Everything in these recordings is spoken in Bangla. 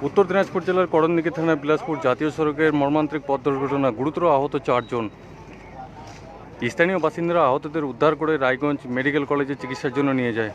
উত্তর দিনাজপুর জেলার করণদিঘি থানার বিলাসপুর জাতীয় সড়কের মর্মান্তিক পথ দুর্ঘটনা, গুরুতর আহত 4 জন। স্থানীয় বাসিন্দারা আহতদের উদ্ধার করে রায়গঞ্জ মেডিকেল কলেজে চিকিৎসার জন্য নিয়ে যায়।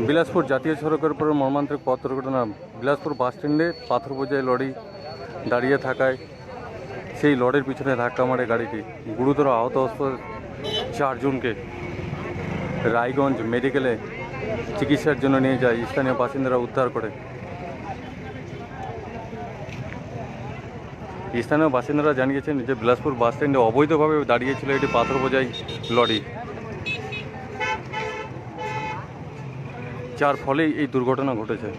বিলাসপুর জাতীয় সড়কের উপর মর্মান্তিক পথ দুর্ঘটনা। বিলাসপুর বাস স্ট্যান্ডে পাথর বোঝাই লরি দাঁড়িয়ে থাকায় সেই লরির পিছনে ধাক্কা মারে গাড়িটি। গুরুতর আহত অবস্থায় 4 জনকে রায়গঞ্জ মেডিকেলে চিকিৎসার জন্য নিয়ে যায়। স্থানীয় বাসিন্দারা উদ্ধার করে। স্থানীয় বাসিন্দারা জানিয়েছেন যে বিলাসপুর বাস স্ট্যান্ডে অবৈধভাবে দাঁড়িয়েছিল এটি পাথর বোঝাই লরি, যার ফলেই এই দুর্ঘটনা ঘটেছে।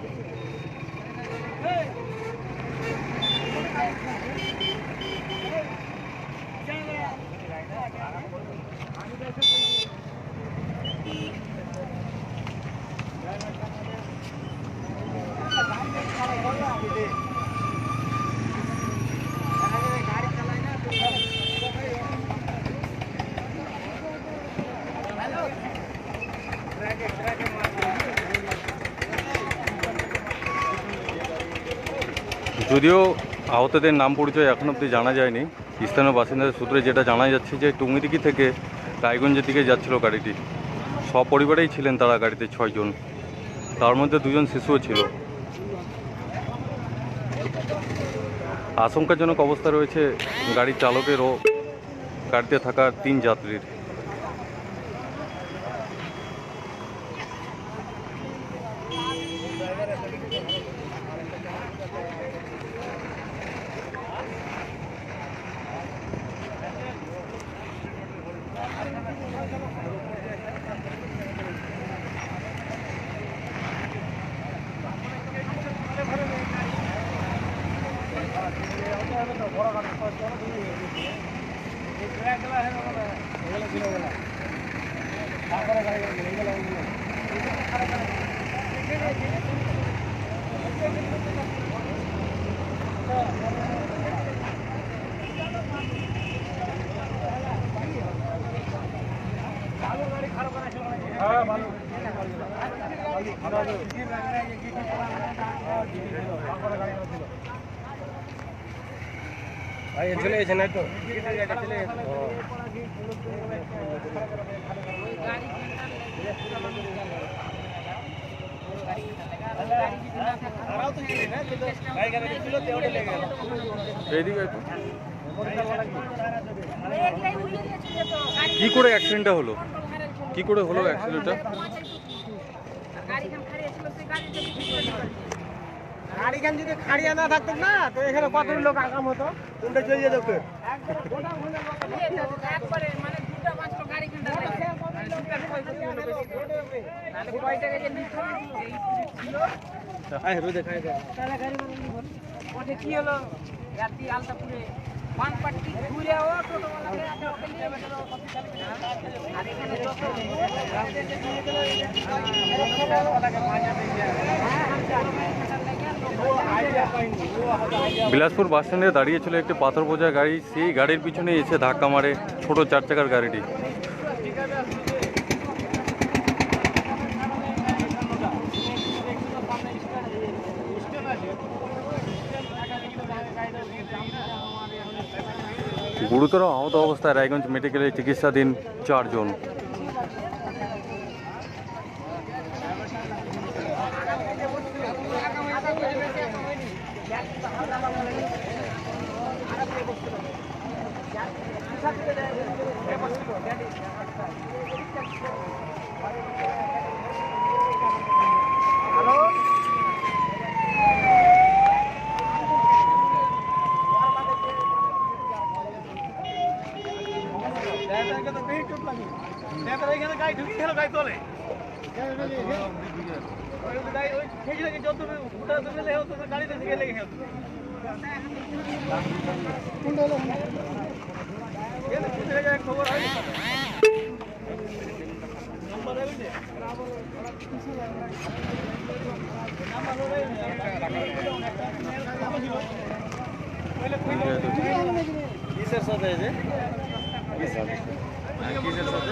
যদিও আহতদের নাম পরিচয় এখন অবধি জানা যায়নি। স্থানীয় বাসিন্দাদের সূত্রে যেটা জানা যাচ্ছে যে টুঙ্গিদিঘি থেকে রায়গঞ্জের দিকে যাচ্ছিল গাড়িটি। সপরিবারেই ছিলেন তারা গাড়িতে 6 জন, তার মধ্যে 2 জন শিশুও ছিল। আশঙ্কাজনক অবস্থা রয়েছে গাড়ির চালকের ও গাড়িতে থাকা 3 যাত্রীর। ভাই চলে গেছে না তো কি করে অ্যাক্সিডেন্টটা হলো? কি করে হলো অ্যাক্সিডেন্টটা? গাড়িখান যদি খাড়িয়া না থাকতো না তো এখানে কত লোক আগাম হতো, তোমরা চলে যেত। কি হলো রাত্রি আলতাপুরে পান পাট্টি ঘুরে বিলাসপুর বাস স্ট্যান্ডে দাঁড়িয়েছিল একটি পাথর বোঝা গাড়ি। সেই গাড়ির পিছনে এসে ধাক্কা মারে ছোট 4 চাকার গাড়িটি। গুরুতর আহত অবস্থায় রায়গঞ্জ মেডিকেলে চিকিৎসাধীন 4 জন। কিসের সাথে যে কিসের সাথে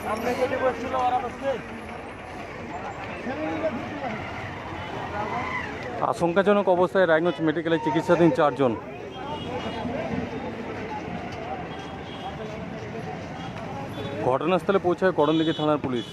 সামনে যদি বসছিল ওরা বসছে আশঙ্কাজনক অবস্থায় রায়গঞ্জ মেডিকেলে চিকিৎসাধীন 4 জন। ঘটনাস্থলে পৌঁছায় করণদিঘি থানার পুলিশ।